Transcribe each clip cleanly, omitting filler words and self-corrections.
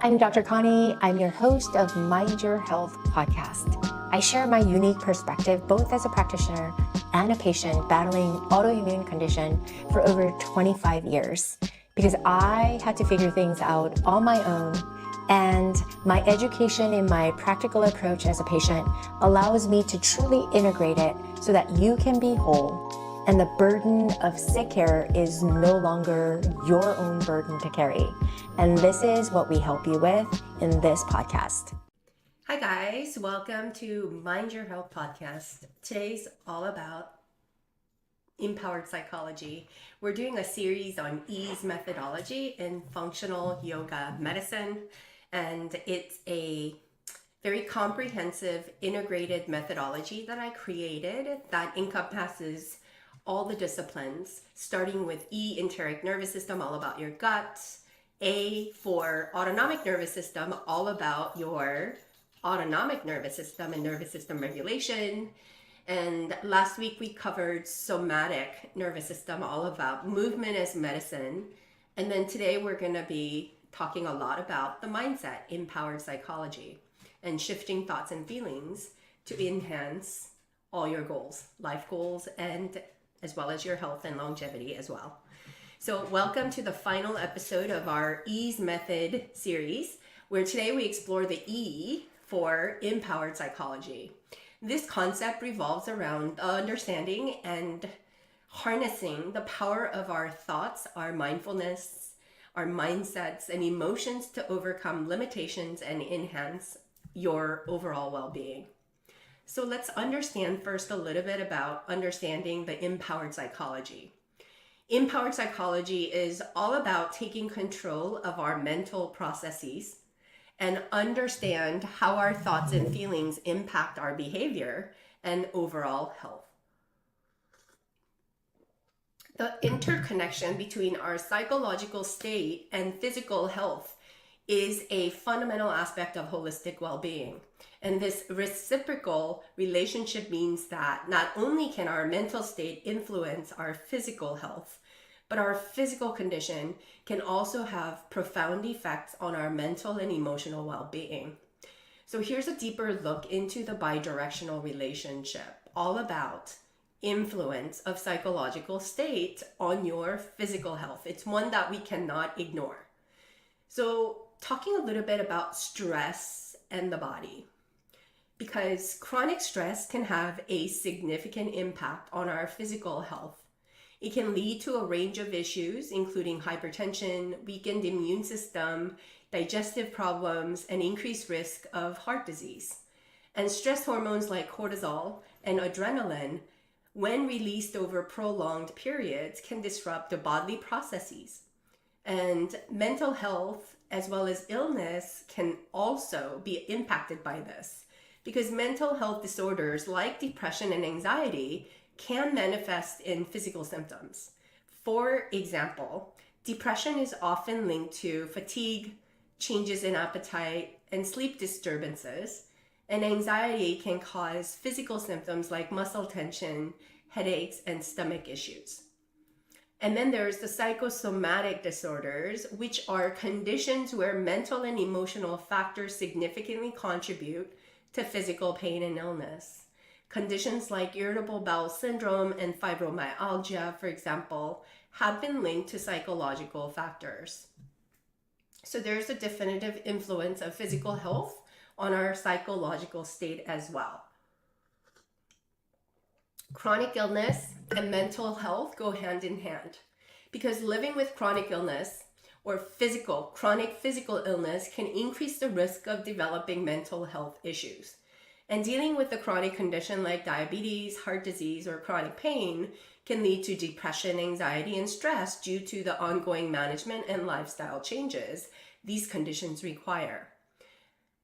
I'm Dr. Connie. I'm your host of Mind Your Health podcast. I share my unique perspective both as a practitioner and a patient battling autoimmune condition for over 25 years because I had to figure things out on my own, and my education in my practical approach as a patient allows me to truly integrate it so that you can be whole and the burden of sick care is no longer your own burden to carry. And this is what we help you with in this podcast. Hi guys, welcome to Mind Your Health podcast. Today's all about empowered psychology. We're doing a series on ease methodology in functional yoga medicine, and it's a very comprehensive integrated methodology that I created that encompasses all the disciplines, starting with E, enteric nervous system, all about your gut. A for autonomic nervous system, all about your autonomic nervous system and nervous system regulation. And last week we covered somatic nervous system, all about movement as medicine. And then today we're going to be talking a lot about the mindset, empowered psychology, and shifting thoughts and feelings to enhance all your goals, life goals, and as well as your health and longevity as well. So welcome to the final episode of our Ease Method series, where today we explore the E for empowered psychology. This concept revolves around understanding and harnessing the power of our thoughts, our mindfulness, our mindsets, and emotions to overcome limitations and enhance your overall well-being. So let's understand first a little bit about understanding the empowered psychology. Empowered psychology is all about taking control of our mental processes and understand how our thoughts and feelings impact our behavior and overall health. The interconnection between our psychological state and physical health is a fundamental aspect of holistic well-being. And this reciprocal relationship means that not only can our mental state influence our physical health, but our physical condition can also have profound effects on our mental and emotional well-being. So here's a deeper look into the bidirectional relationship, all about influence of psychological state on your physical health. It's one that we cannot ignore. So talking a little bit about stress and the body, because chronic stress can have a significant impact on our physical health. It can lead to a range of issues, including hypertension, weakened immune system, digestive problems, and increased risk of heart disease. And stress hormones like cortisol and adrenaline, when released over prolonged periods, can disrupt the bodily processes. And mental health as well as illness can also be impacted by this, because mental health disorders like depression and anxiety can manifest in physical symptoms. For example, depression is often linked to fatigue, changes in appetite, and sleep disturbances, and anxiety can cause physical symptoms like muscle tension, headaches, and stomach issues. And then there's the psychosomatic disorders, which are conditions where mental and emotional factors significantly contribute to physical pain and illness. Conditions like irritable bowel syndrome and fibromyalgia, for example, have been linked to psychological factors. So there's a definitive influence of physical health on our psychological state as well. Chronic illness and mental health go hand in hand, because living with chronic illness or chronic physical illness can increase the risk of developing mental health issues. And dealing with a chronic condition like diabetes, heart disease, or chronic pain can lead to depression, anxiety, and stress due to the ongoing management and lifestyle changes these conditions require.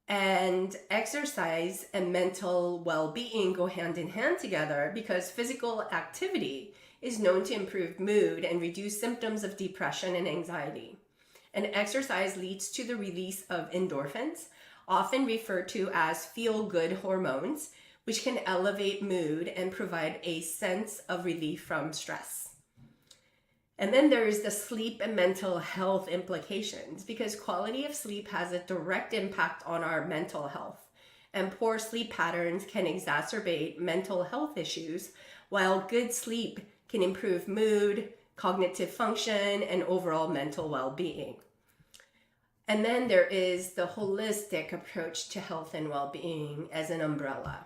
And exercise and mental well-being go hand in hand together, because physical activity is known to improve mood and reduce symptoms of depression and anxiety. And exercise leads to the release of endorphins, often referred to as feel-good hormones, which can elevate mood and provide a sense of relief from stress. And then there's the sleep and mental health implications, because quality of sleep has a direct impact on our mental health. And poor sleep patterns can exacerbate mental health issues, while good sleep can improve mood, cognitive function, and overall mental well-being. And then there is the holistic approach to health and well-being as an umbrella.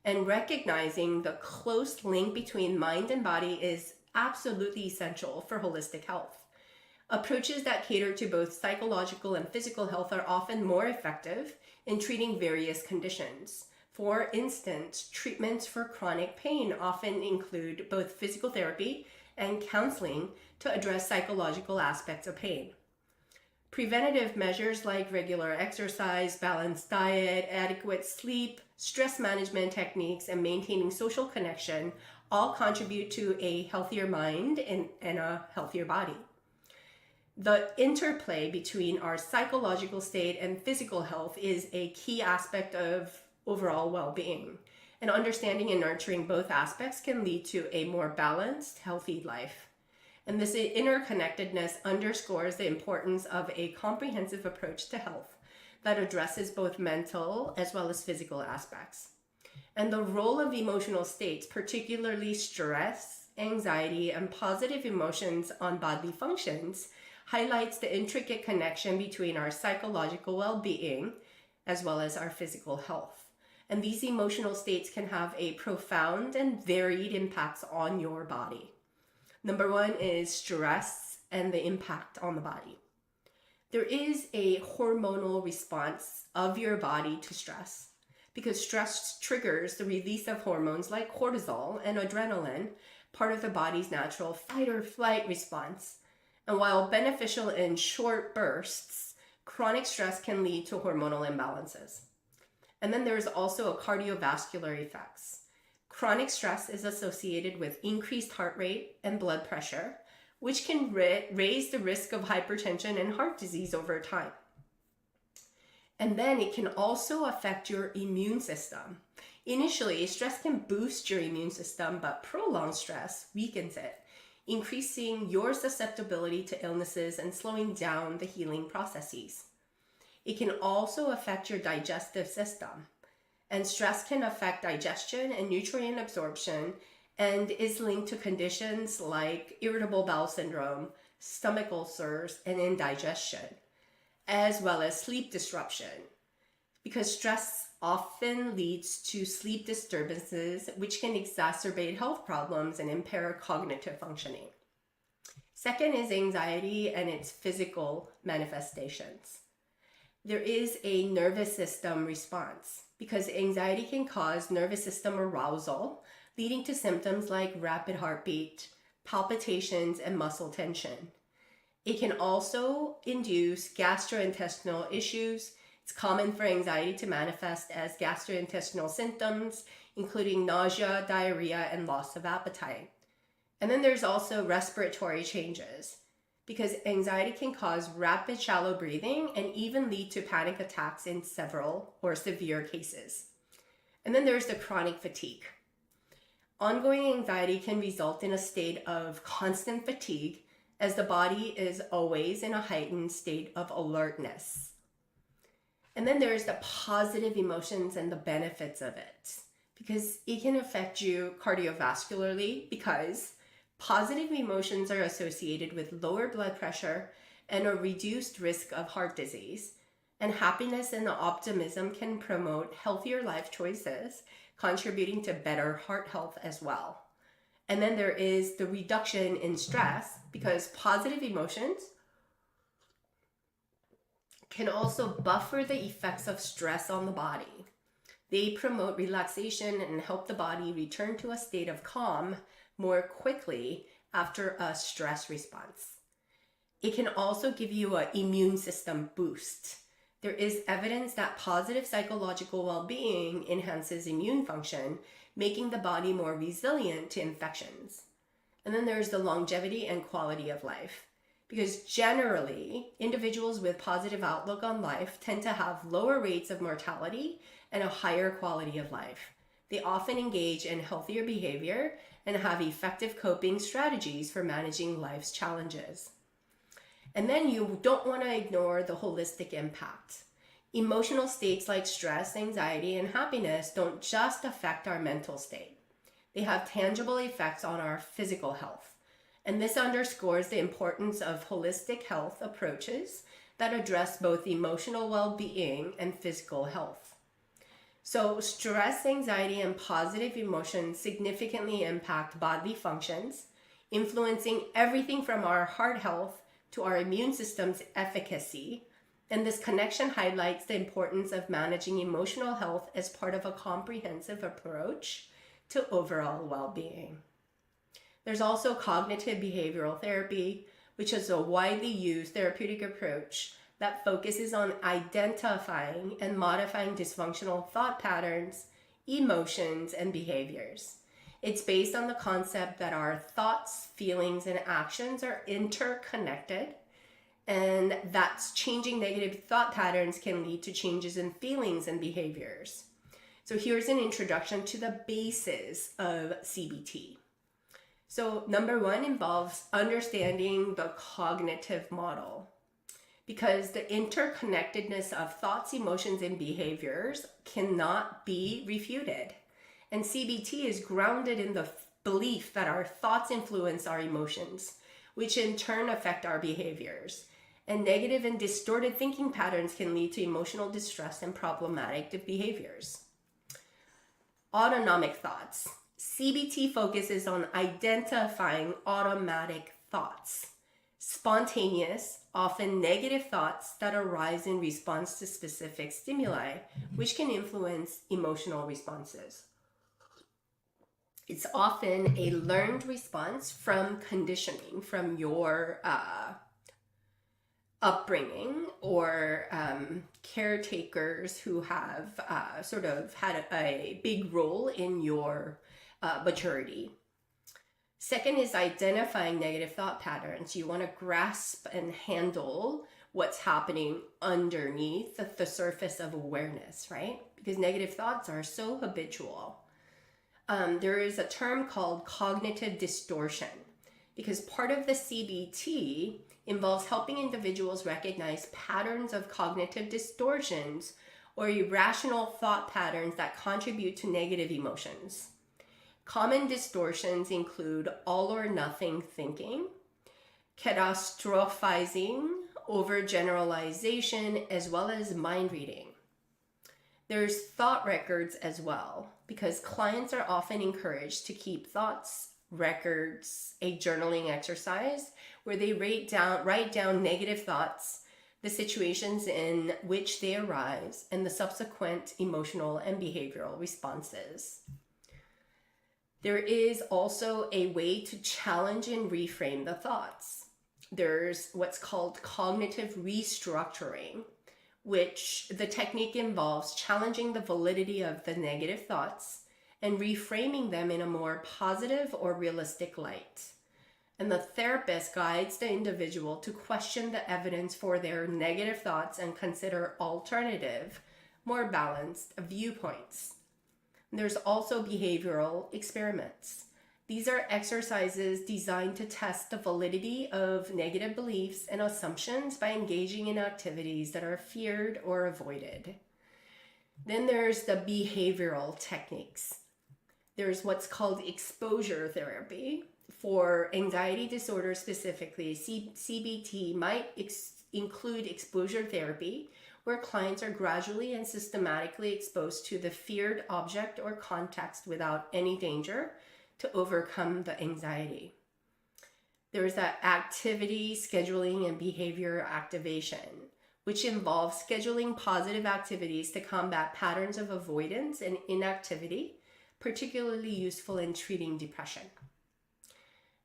And recognizing the close link between mind and body is absolutely essential for holistic health. Approaches that cater to both psychological and physical health are often more effective in treating various conditions. For instance, treatments for chronic pain often include both physical therapy and counseling to address psychological aspects of pain. Preventative measures like regular exercise, balanced diet, adequate sleep, stress management techniques, and maintaining social connection all contribute to a healthier mind and a healthier body. The interplay between our psychological state and physical health is a key aspect of overall well-being. And understanding and nurturing both aspects can lead to a more balanced, healthy life. And this interconnectedness underscores the importance of a comprehensive approach to health that addresses both mental as well as physical aspects. And the role of emotional states, particularly stress, anxiety, and positive emotions on bodily functions, highlights the intricate connection between our psychological well-being as well as our physical health. And these emotional states can have a profound and varied impacts on your body. Number one is stress and the impact on the body. There is a hormonal response of your body to stress, because stress triggers the release of hormones like cortisol and adrenaline, part of the body's natural fight or flight response. And while beneficial in short bursts, chronic stress can lead to hormonal imbalances. And then there's also cardiovascular effects. Chronic stress is associated with increased heart rate and blood pressure, which can raise the risk of hypertension and heart disease over time. And then it can also affect your immune system. Initially, stress can boost your immune system, but prolonged stress weakens it, increasing your susceptibility to illnesses and slowing down the healing processes. It can also affect your digestive system. And stress can affect digestion and nutrient absorption and is linked to conditions like irritable bowel syndrome, stomach ulcers, and indigestion, as well as sleep disruption, because stress often leads to sleep disturbances, which can exacerbate health problems and impair cognitive functioning. Second is anxiety and its physical manifestations. There is a nervous system response, because anxiety can cause nervous system arousal, leading to symptoms like rapid heartbeat, palpitations, and muscle tension. It can also induce gastrointestinal issues. It's common for anxiety to manifest as gastrointestinal symptoms, including nausea, diarrhea, and loss of appetite. And then there's also respiratory changes, because anxiety can cause rapid shallow breathing and even lead to panic attacks in several or severe cases. And then there's the chronic fatigue. Ongoing anxiety can result in a state of constant fatigue, as the body is always in a heightened state of alertness. And then there's the positive emotions and the benefits of it, because it can affect you cardiovascularly, because positive emotions are associated with lower blood pressure and a reduced risk of heart disease. And happiness and optimism can promote healthier life choices, contributing to better heart health as well. And then there is the reduction in stress, because positive emotions can also buffer the effects of stress on the body. They promote relaxation and help the body return to a state of calm more quickly after a stress response. It can also give you an immune system boost. There is evidence that positive psychological well-being enhances immune function, making the body more resilient to infections. And then there's the longevity and quality of life, because generally, individuals with positive outlook on life tend to have lower rates of mortality and a higher quality of life. They often engage in healthier behavior and have effective coping strategies for managing life's challenges. And then you don't want to ignore the holistic impact. Emotional states like stress, anxiety, and happiness don't just affect our mental state. They have tangible effects on our physical health. And this underscores the importance of holistic health approaches that address both emotional well-being and physical health. So stress, anxiety, and positive emotions significantly impact bodily functions, influencing everything from our heart health to our immune system's efficacy. And this connection highlights the importance of managing emotional health as part of a comprehensive approach to overall well-being. There's also cognitive behavioral therapy, which is a widely used therapeutic approach that focuses on identifying and modifying dysfunctional thought patterns, emotions, and behaviors. It's based on the concept that our thoughts, feelings, and actions are interconnected, and that changing negative thought patterns can lead to changes in feelings and behaviors. So here's an introduction to the basis of CBT. So number one involves understanding the cognitive model, because the interconnectedness of thoughts, emotions, and behaviors cannot be refuted. And CBT is grounded in the belief that our thoughts influence our emotions, which in turn affect our behaviors. And negative and distorted thinking patterns can lead to emotional distress and problematic behaviors. Autonomic thoughts. CBT focuses on identifying automatic thoughts, spontaneous, often negative thoughts that arise in response to specific stimuli, which can influence emotional responses. It's often a learned response from conditioning, from your upbringing, or caretakers who have sort of had a big role in your maturity. Second is identifying negative thought patterns. You want to grasp and handle what's happening underneath the surface of awareness, right? Because negative thoughts are so habitual. There is a term called cognitive distortion, because part of the CBT involves helping individuals recognize patterns of cognitive distortions or irrational thought patterns that contribute to negative emotions. Common distortions include all or nothing thinking, catastrophizing, overgeneralization, as well as mind reading. There's thought records as well, because clients are often encouraged to keep thoughts records, a journaling exercise where they write down negative thoughts, the situations in which they arise, and the subsequent emotional and behavioral responses. There is also a way to challenge and reframe the thoughts. There's what's called cognitive restructuring, which the technique involves challenging the validity of the negative thoughts and reframing them in a more positive or realistic light. And the therapist guides the individual to question the evidence for their negative thoughts and consider alternative, more balanced viewpoints. There's also behavioral experiments. These are exercises designed to test the validity of negative beliefs and assumptions by engaging in activities that are feared or avoided. Then there's the behavioral techniques. There's what's called exposure therapy. For anxiety disorder specifically, CBT might include exposure therapy, where clients are gradually and systematically exposed to the feared object or context without any danger to overcome the anxiety. There's that activity scheduling and behavior activation, which involves scheduling positive activities to combat patterns of avoidance and inactivity, particularly useful in treating depression.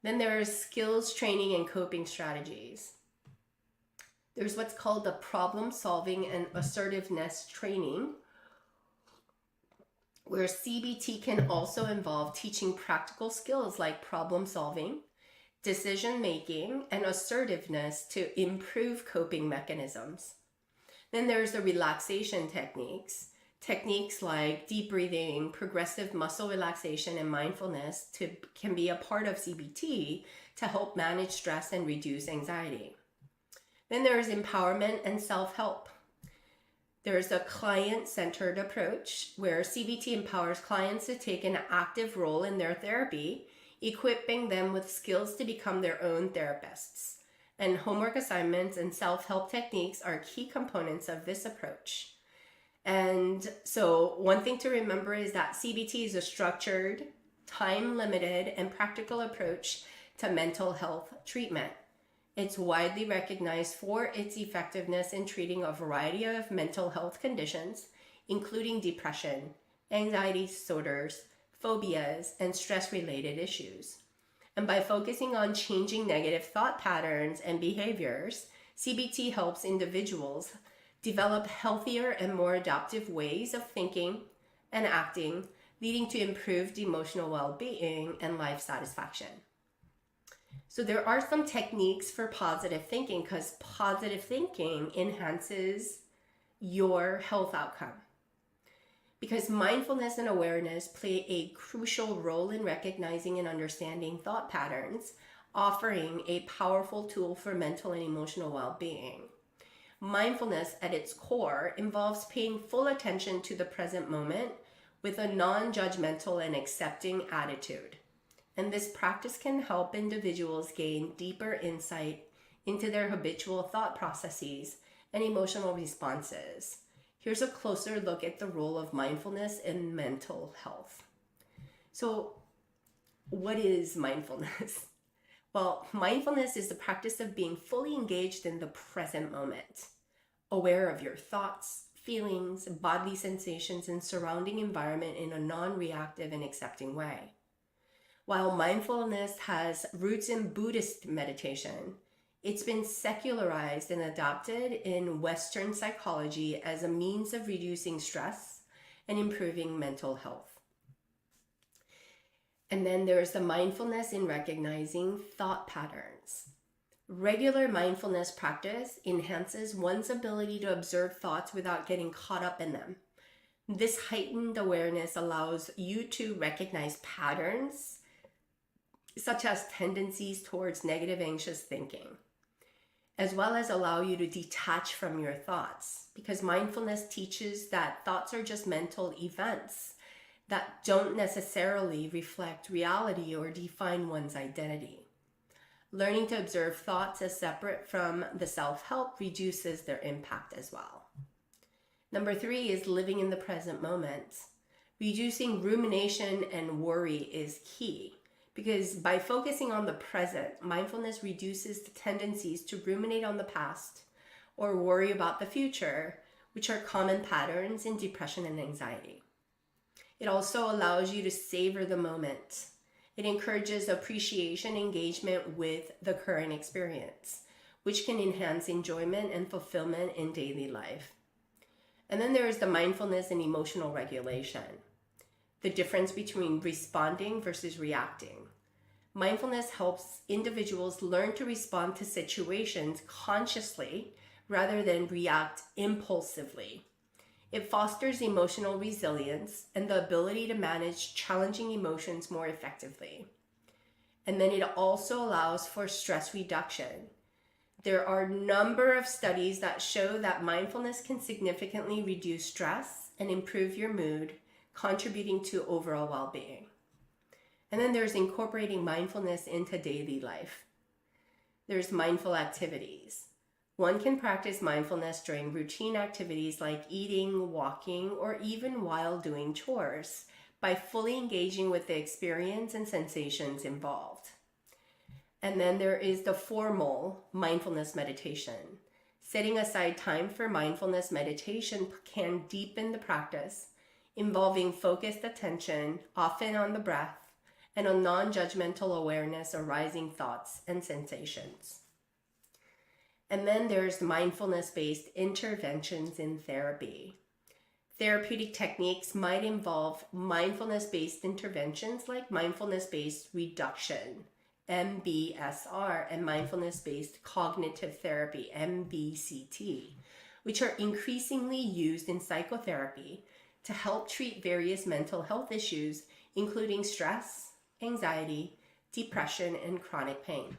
Then there's skills training and coping strategies. There's what's called the problem solving and assertiveness training, where CBT can also involve teaching practical skills like problem solving, decision making, and assertiveness to improve coping mechanisms. Then there's the relaxation techniques. Techniques like deep breathing, progressive muscle relaxation, and mindfulness can be a part of CBT to help manage stress and reduce anxiety. Then there is empowerment and self-help. There's a client-centered approach where CBT empowers clients to take an active role in their therapy, equipping them with skills to become their own therapists. And homework assignments and self-help techniques are key components of this approach. And so one thing to remember is that CBT is a structured, time-limited, and practical approach to mental health treatment. It's widely recognized for its effectiveness in treating a variety of mental health conditions, including depression, anxiety disorders, phobias, and stress-related issues. And by focusing on changing negative thought patterns and behaviors, CBT helps individuals develop healthier and more adaptive ways of thinking and acting, leading to improved emotional well-being and life satisfaction. So there are some techniques for positive thinking because positive thinking enhances your health outcome. Because mindfulness and awareness play a crucial role in recognizing and understanding thought patterns, offering a powerful tool for mental and emotional well-being. Mindfulness at its core involves paying full attention to the present moment with a non-judgmental and accepting attitude. And this practice can help individuals gain deeper insight into their habitual thought processes and emotional responses. Here's a closer look at the role of mindfulness in mental health. So, what is mindfulness? Well, mindfulness is the practice of being fully engaged in the present moment, aware of your thoughts, feelings, bodily sensations, and surrounding environment in a non-reactive and accepting way. While mindfulness has roots in Buddhist meditation, it's been secularized and adopted in Western psychology as a means of reducing stress and improving mental health. And then there's the mindfulness in recognizing thought patterns. Regular mindfulness practice enhances one's ability to observe thoughts without getting caught up in them. This heightened awareness allows you to recognize patterns such as tendencies towards negative, anxious thinking, as well as allow you to detach from your thoughts, because mindfulness teaches that thoughts are just mental events that don't necessarily reflect reality or define one's identity. Learning to observe thoughts as separate from the self-help reduces their impact as well. Number 3 is living in the present moment. Reducing rumination and worry is key. Because by focusing on the present, mindfulness reduces the tendencies to ruminate on the past or worry about the future, which are common patterns in depression and anxiety. It also allows you to savor the moment. It encourages appreciation, engagement with the current experience, which can enhance enjoyment and fulfillment in daily life. And then there is the mindfulness and emotional regulation. The difference between responding versus reacting. Mindfulness helps individuals learn to respond to situations consciously rather than react impulsively. It fosters emotional resilience and the ability to manage challenging emotions more effectively. And then it also allows for stress reduction. There are a number of studies that show that mindfulness can significantly reduce stress and improve your mood, contributing to overall well-being. And then there's incorporating mindfulness into daily life. There's mindful activities. One can practice mindfulness during routine activities like eating, walking, or even while doing chores by fully engaging with the experience and sensations involved. And then there is the formal mindfulness meditation. Setting aside time for mindfulness meditation can deepen the practice, involving focused attention, often on the breath, and a non-judgmental awareness of rising thoughts and sensations. And then there's mindfulness-based interventions in therapy. Therapeutic techniques might involve mindfulness-based interventions like mindfulness-based reduction, MBSR, and mindfulness-based cognitive therapy, MBCT, which are increasingly used in psychotherapy to help treat various mental health issues, including stress, anxiety, depression, and chronic pain.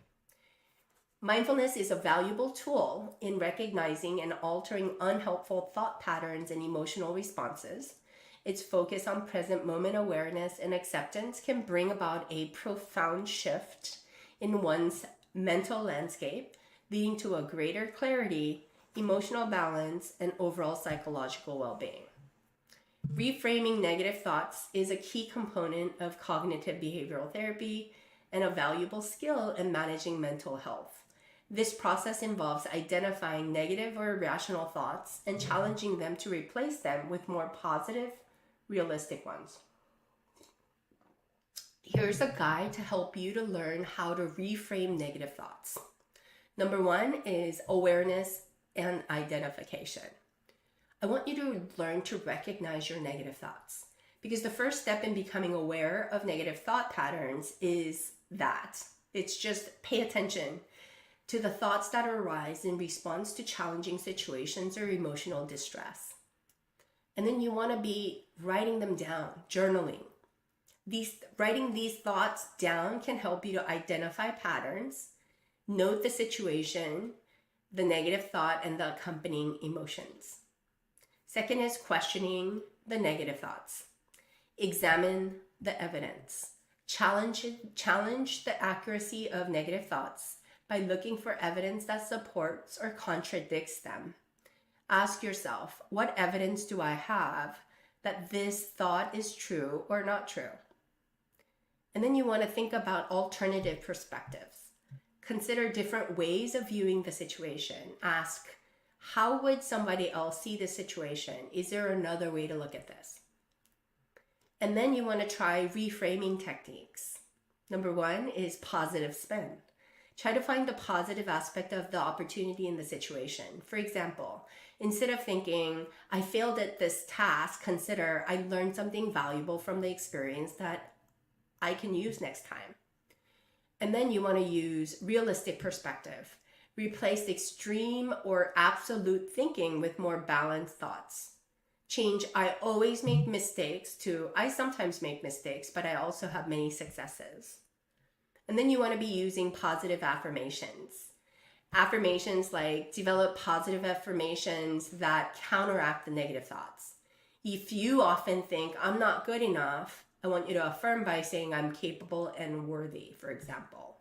Mindfulness is a valuable tool in recognizing and altering unhelpful thought patterns and emotional responses. Its focus on present moment awareness and acceptance can bring about a profound shift in one's mental landscape, leading to a greater clarity, emotional balance, and overall psychological well-being. Reframing negative thoughts is a key component of cognitive behavioral therapy and a valuable skill in managing mental health. This process involves identifying negative or irrational thoughts and challenging them to replace them with more positive, realistic ones. Here's a guide to help you to learn how to reframe negative thoughts. Number 1 is awareness and identification. I want you to learn to recognize your negative thoughts, because the first step in becoming aware of negative thought patterns is that. It's just pay attention to the thoughts that arise in response to challenging situations or emotional distress. And then you want to be writing them down, journaling. Writing these thoughts down can help you to identify patterns, note the situation, the negative thought, and the accompanying emotions. Second is questioning the negative thoughts. Examine the evidence. Challenge the accuracy of negative thoughts by looking for evidence that supports or contradicts them. Ask yourself, what evidence do I have that this thought is true or not true? And then you want to think about alternative perspectives. Consider different ways of viewing the situation. Ask, how would somebody else see this situation? Is there another way to look at this? And then you want to try reframing techniques. Number 1 is positive spin. Try to find the positive aspect of the opportunity in the situation. For example, instead of thinking, I failed at this task, consider I learned something valuable from the experience that I can use next time. And then you want to use realistic perspective. Replace extreme or absolute thinking with more balanced thoughts. Change I always make mistakes to I sometimes make mistakes, but I also have many successes. And then you want to be using positive affirmations. Affirmations like develop positive affirmations that counteract the negative thoughts. If you often think I'm not good enough, I want you to affirm by saying I'm capable and worthy, for example.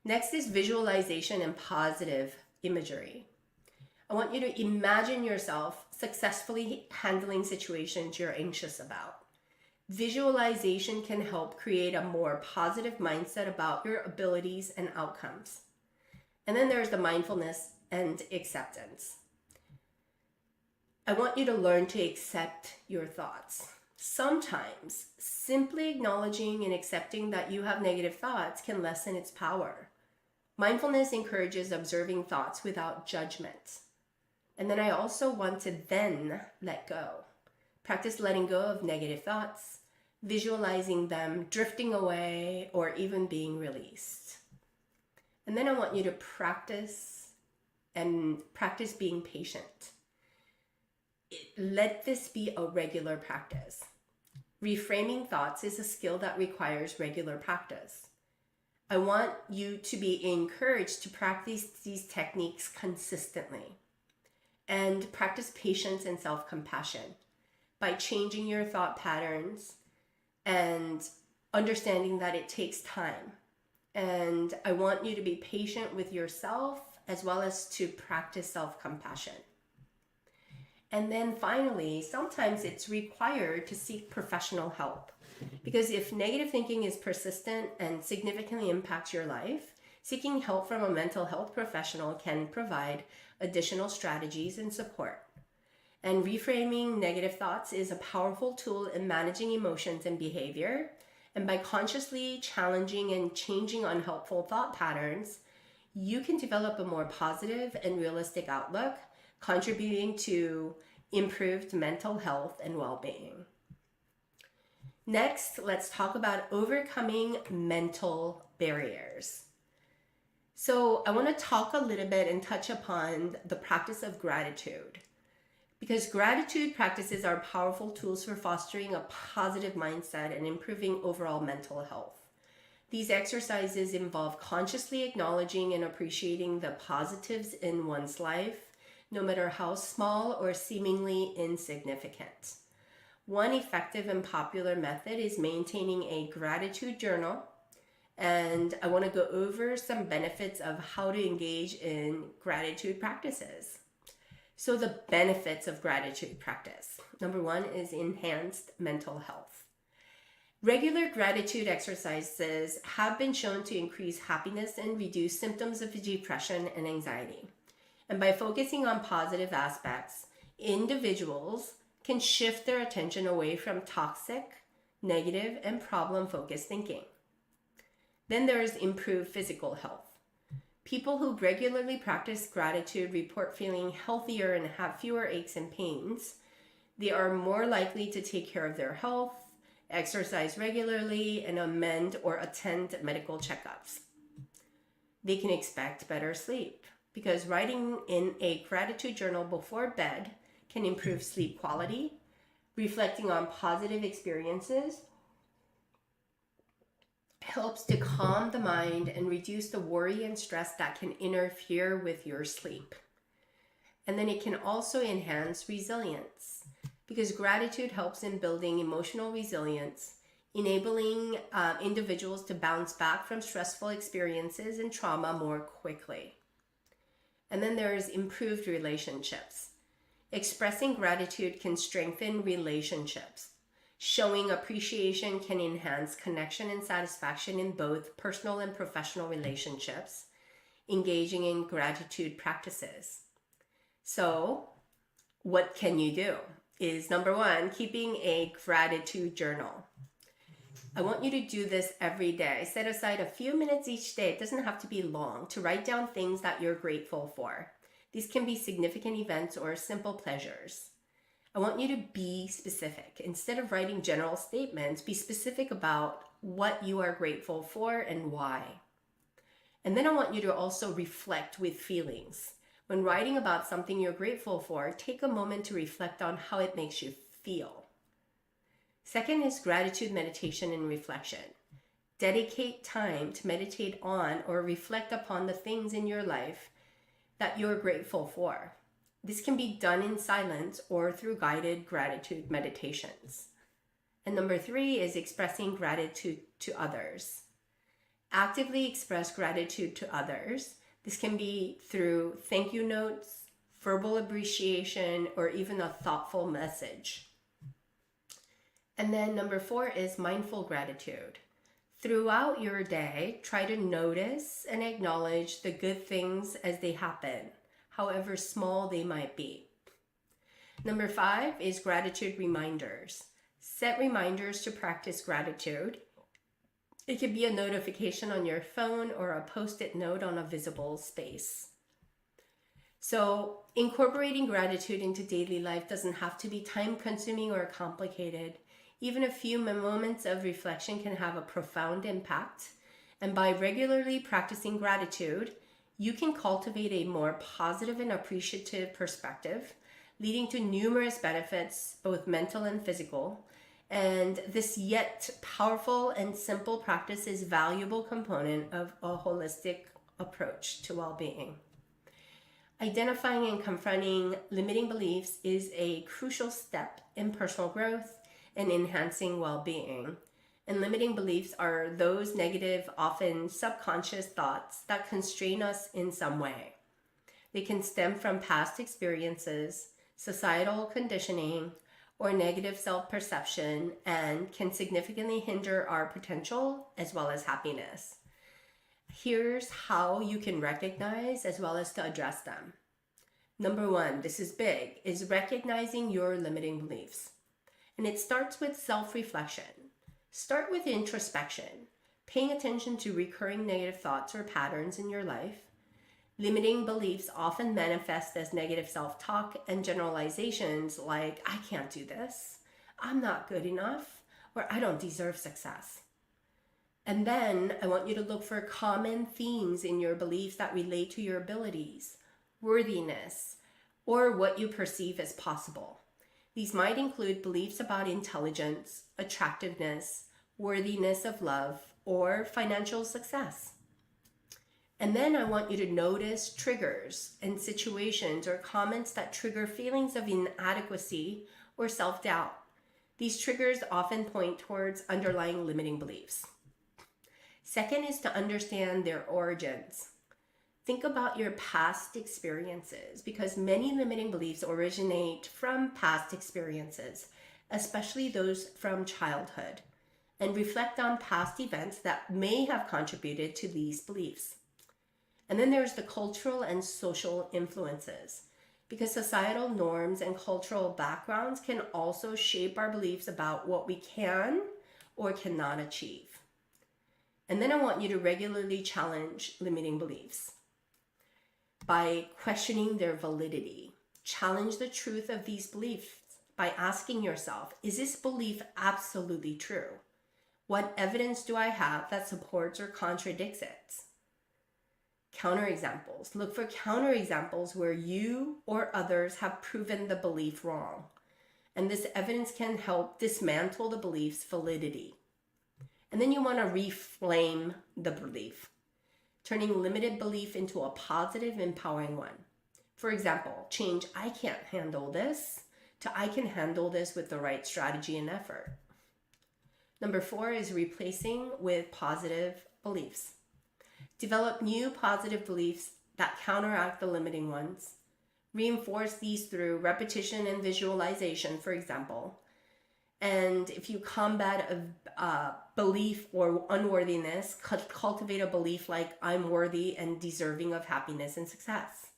Next is visualization and positive imagery. I want you to imagine yourself successfully handling situations you're anxious about. Visualization can help create a more positive mindset about your abilities and outcomes. And then there's the mindfulness and acceptance. I want you to learn to accept your thoughts. Sometimes simply acknowledging and accepting that you have negative thoughts can lessen its power. Mindfulness encourages observing thoughts without judgment. And then I also want to then let go. Practice letting go of negative thoughts, visualizing them drifting away or even being released. And then I want you to practice being patient. Let this be a regular practice. Reframing thoughts is a skill that requires regular practice. I want you to be encouraged to practice these techniques consistently and practice patience and self-compassion by changing your thought patterns and understanding that it takes time. And I want you to be patient with yourself as well as to practice self-compassion. And then finally, sometimes it's required to seek professional help. Because if negative thinking is persistent and significantly impacts your life, seeking help from a mental health professional can provide additional strategies and support. And reframing negative thoughts is a powerful tool in managing emotions and behavior. And by consciously challenging and changing unhelpful thought patterns, you can develop a more positive and realistic outlook, contributing to improved mental health and well-being. Next, let's talk about overcoming mental barriers. So I want to talk a little bit and touch upon the practice of gratitude. because gratitude practices are powerful tools for fostering a positive mindset and improving overall mental health. These exercises involve consciously acknowledging and appreciating the positives in one's life, no matter how small or seemingly insignificant. One effective and popular method is maintaining a gratitude journal, and I want to go over some benefits of how to engage in gratitude practices. So the benefits of gratitude practice. Number one is enhanced mental health. Regular gratitude exercises have been shown to increase happiness and reduce symptoms of depression and anxiety. And by focusing on positive aspects, individuals can shift their attention away from toxic, negative, and problem-focused thinking. Then there is improved physical health. People who regularly practice gratitude report feeling healthier and have fewer aches and pains. They are more likely to take care of their health, exercise regularly, and amend or attend medical checkups. They can expect better sleep because writing in a gratitude journal before bed can improve sleep quality. Reflecting on positive experiences helps to calm the mind and reduce the worry and stress that can interfere with your sleep. And then it can also enhance resilience, because gratitude helps in building emotional resilience, enabling individuals to bounce back from stressful experiences and trauma more quickly. And then there's improved relationships. Expressing gratitude can strengthen relationships. Showing appreciation can enhance connection and satisfaction in both personal and professional relationships. Engaging in gratitude practices. So, what can you do? Is number one, keeping a gratitude journal. I want you to do this every day. Set aside a few minutes each day, it doesn't have to be long, to write down things that you're grateful for. These can be significant events or simple pleasures. I want you to be specific. Instead of writing general statements, be specific about what you are grateful for and why. And then I want you to also reflect with feelings. When writing about something you're grateful for, take a moment to reflect on how it makes you feel. Second is gratitude meditation and reflection. Dedicate time to meditate on or reflect upon the things in your life that you're grateful for. This can be done in silence or through guided gratitude meditations. And number three is expressing gratitude to others. Actively express gratitude to others. This can be through thank you notes, verbal appreciation, or even a thoughtful message. And then number four is mindful gratitude. Throughout your day, try to notice and acknowledge the good things as they happen, however small they might be. Number five is gratitude reminders. Set reminders to practice gratitude. It could be a notification on your phone or a post-it note on a visible space. So incorporating gratitude into daily life doesn't have to be time-consuming or complicated. Even a few moments of reflection can have a profound impact. And by regularly practicing gratitude, you can cultivate a more positive and appreciative perspective, leading to numerous benefits, both mental and physical. And this yet powerful and simple practice is a valuable component of a holistic approach to well-being. Identifying and confronting limiting beliefs is a crucial step in personal growth and enhancing well-being. And limiting beliefs are those negative, often subconscious thoughts that constrain us in some way. They can stem from past experiences, societal conditioning, or negative self-perception, and can significantly hinder our potential as well as happiness. Here's how you can recognize as well as to address them. Number one, this is big, is recognizing your limiting beliefs. And it starts with self-reflection. Start with introspection, paying attention to recurring negative thoughts or patterns in your life. Limiting beliefs often manifest as negative self-talk and generalizations like, I can't do this, I'm not good enough, or I don't deserve success. And then I want you to look for common themes in your beliefs that relate to your abilities, worthiness, or what you perceive as possible. These might include beliefs about intelligence, attractiveness, worthiness of love, or financial success. And then I want you to notice triggers and situations or comments that trigger feelings of inadequacy or self-doubt. These triggers often point towards underlying limiting beliefs. Second is to understand their origins. Think about your past experiences, because many limiting beliefs originate from past experiences, especially those from childhood, and reflect on past events that may have contributed to these beliefs. And then there's the cultural and social influences, because societal norms and cultural backgrounds can also shape our beliefs about what we can or cannot achieve. And then I want you to regularly challenge limiting beliefs by questioning their validity. Challenge the truth of these beliefs by asking yourself, is this belief absolutely true? What evidence do I have that supports or contradicts it? Counterexamples. Look for counterexamples where you or others have proven the belief wrong. And this evidence can help dismantle the belief's validity. And then you want to reframe the belief, turning limited belief into a positive, empowering one. For example, change "I can't handle this" to "I can handle this with the right strategy and effort." Number 4 is replacing with positive beliefs. Develop new positive beliefs that counteract the limiting ones. Reinforce these through repetition and visualization, for example. And if you combat a belief or unworthiness, cultivate a belief like "I'm worthy and deserving of happiness and success."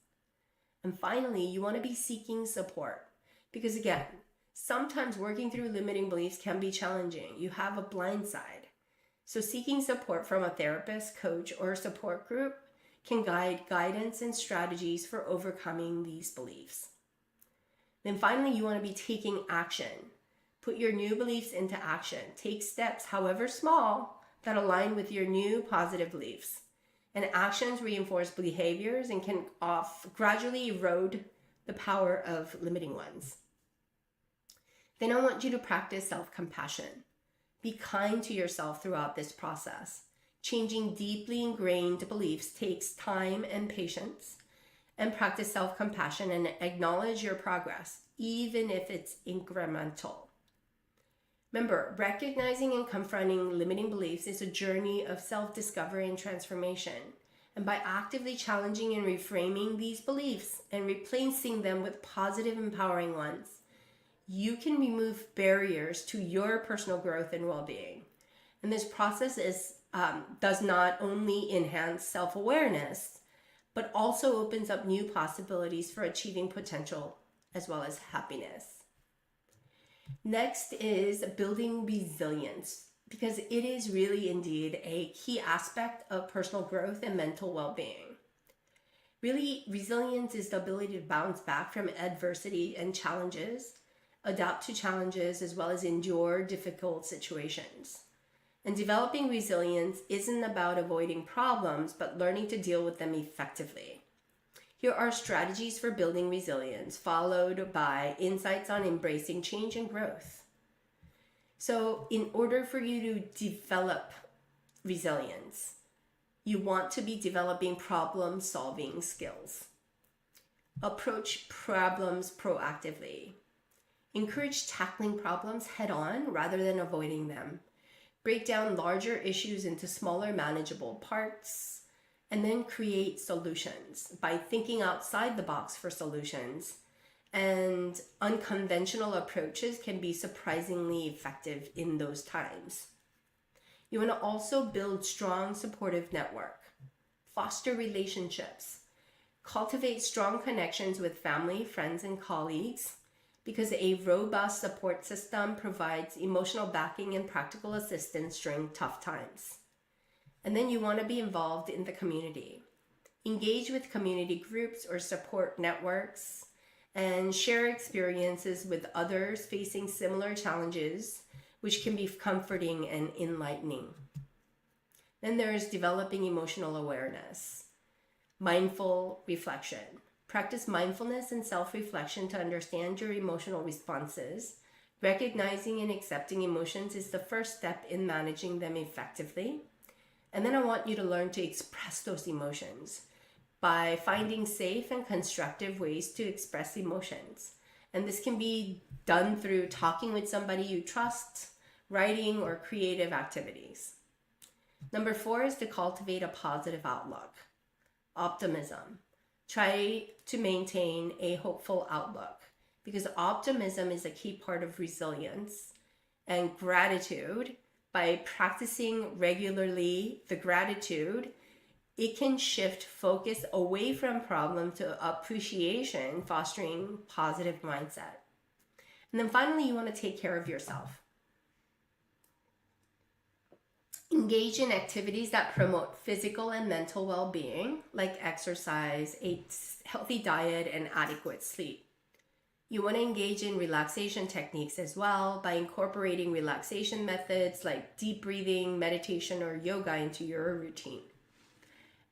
And finally, you want to be seeking support, because again, sometimes working through limiting beliefs can be challenging. You have a blind side. So seeking support from a therapist, coach, or support group can guidance and strategies for overcoming these beliefs. Then finally, you want to be taking action. Put your new beliefs into action. Take steps, however small, that align with your new positive beliefs. And actions reinforce behaviors and can gradually erode the power of limiting ones. Then I want you to practice self-compassion. Be kind to yourself throughout this process. Changing deeply ingrained beliefs takes time and patience. And practice self-compassion and acknowledge your progress, even if it's incremental. Remember, recognizing and confronting limiting beliefs is a journey of self-discovery and transformation. And by actively challenging and reframing these beliefs and replacing them with positive, empowering ones, you can remove barriers to your personal growth and well-being. And this process does not only enhance self-awareness, but also opens up new possibilities for achieving potential as well as happiness. Next is building resilience, because it is really indeed a key aspect of personal growth and mental well-being. Really, resilience is the ability to bounce back from adversity and challenges, adapt to challenges, as well as endure difficult situations. And developing resilience isn't about avoiding problems, but learning to deal with them effectively. Here are strategies for building resilience, followed by insights on embracing change and growth. So in order for you to develop resilience, you want to be developing problem-solving skills. Approach problems proactively. Encourage tackling problems head-on rather than avoiding them. Break down larger issues into smaller, manageable parts. And then create solutions by thinking outside the box for solutions. And unconventional approaches can be surprisingly effective in those times. You want to also build strong supportive network. Foster relationships. Cultivate strong connections with family, friends, and colleagues, because a robust support system provides emotional backing and practical assistance during tough times. And then you want to be involved in the community. Engage with community groups or support networks and share experiences with others facing similar challenges, which can be comforting and enlightening. Then there is developing emotional awareness, mindful reflection. Practice mindfulness and self-reflection to understand your emotional responses. Recognizing and accepting emotions is the first step in managing them effectively. And then I want you to learn to express those emotions by finding safe and constructive ways to express emotions. And this can be done through talking with somebody you trust, writing, or creative activities. Number 4 is to cultivate a positive outlook. Optimism. Try to maintain a hopeful outlook because optimism is a key part of resilience. And gratitude, by practicing regularly the gratitude, it can shift focus away from problem to appreciation, fostering positive mindset. And then finally, you want to take care of yourself. Engage in activities that promote physical and mental well-being, like exercise, a healthy diet, and adequate sleep. You want to engage in relaxation techniques as well by incorporating relaxation methods like deep breathing, meditation, or yoga into your routine.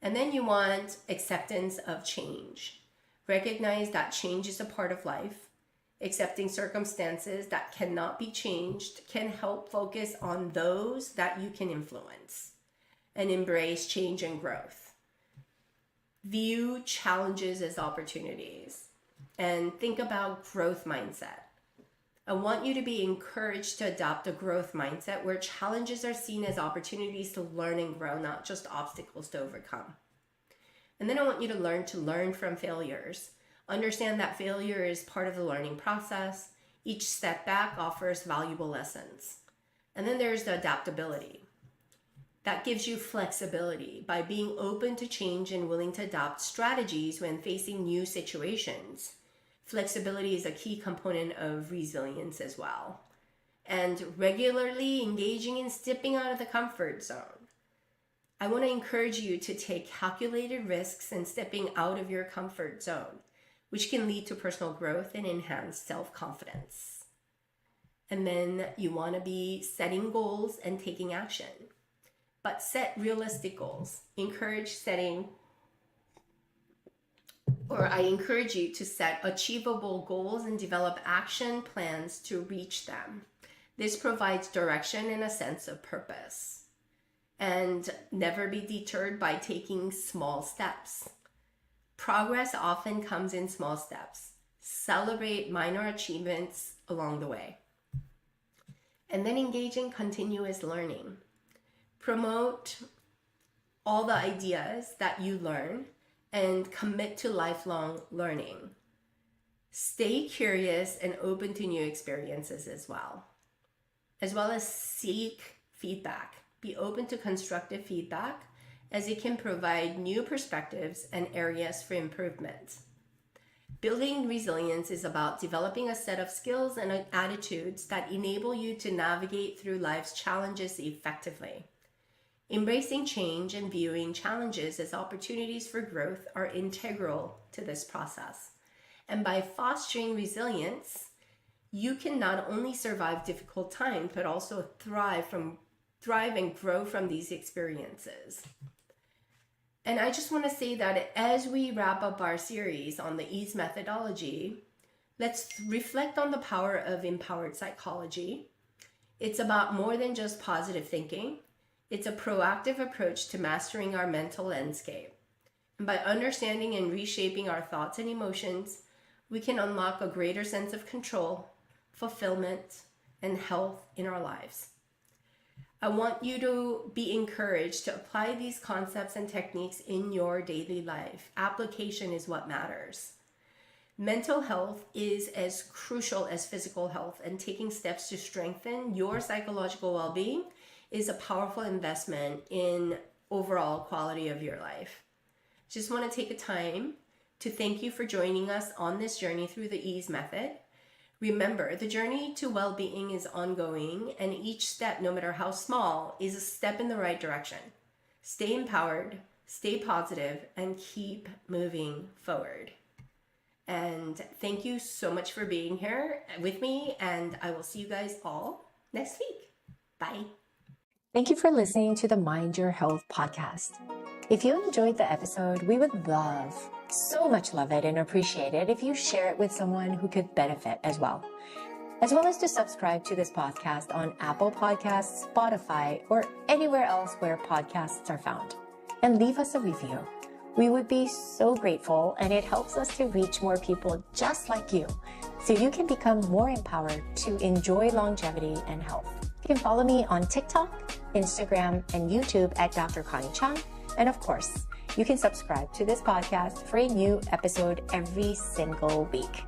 And then you want acceptance of change. Recognize that change is a part of life. Accepting circumstances that cannot be changed can help focus on those that you can influence and embrace change and growth. View challenges as opportunities and think about growth mindset. I want you to be encouraged to adopt a growth mindset where challenges are seen as opportunities to learn and grow, not just obstacles to overcome. And then I want you to learn from failures. Understand that failure is part of the learning process. Each setback offers valuable lessons. And then there's the adaptability. That gives you flexibility by being open to change and willing to adopt strategies when facing new situations. Flexibility is a key component of resilience as well. And regularly engaging in stepping out of the comfort zone. I want to encourage you to take calculated risks and stepping out of your comfort zone, which can lead to personal growth and enhanced self-confidence. And then you want to be setting goals and taking action. But set realistic goals. I encourage you to set achievable goals and develop action plans to reach them. This provides direction and a sense of purpose. And never be deterred by taking small steps. Progress often comes in small steps. Celebrate minor achievements along the way. And then engage in continuous learning. Promote all the ideas that you learn and commit to lifelong learning. Stay curious and open to new experiences as well as seek feedback. Be open to constructive feedback as it can provide new perspectives and areas for improvement. Building resilience is about developing a set of skills and attitudes that enable you to navigate through life's challenges effectively. Embracing change and viewing challenges as opportunities for growth are integral to this process. And by fostering resilience, you can not only survive difficult times, but also thrive and grow from these experiences. And I just want to say that as we wrap up our series on the EASE methodology, let's reflect on the power of empowered psychology. It's about more than just positive thinking. It's a proactive approach to mastering our mental landscape. And by understanding and reshaping our thoughts and emotions, we can unlock a greater sense of control, fulfillment, and health in our lives. I want you to be encouraged to apply these concepts and techniques in your daily life. Application is what matters. Mental health is as crucial as physical health, and taking steps to strengthen your psychological well-being is a powerful investment in overall quality of your life. Just want to take a time to thank you for joining us on this journey through the EASE method. Remember, the journey to well-being is ongoing, and each step, no matter how small, is a step in the right direction. Stay empowered, stay positive, and keep moving forward. And thank you so much for being here with me, and I will see you guys all next week. Bye. Thank you for listening to the Mind Your Health podcast. If you enjoyed the episode, we would so much love it and appreciate it if you share it with someone who could benefit as well as to subscribe to this podcast on Apple Podcasts, Spotify, or anywhere else where podcasts are found. And leave us a review. We would be so grateful, and it helps us to reach more people just like you, so you can become more empowered to enjoy longevity and health. You can follow me on TikTok, Instagram, and YouTube at Dr. Connie Chung. And of course, you can subscribe to this podcast for a new episode every single week.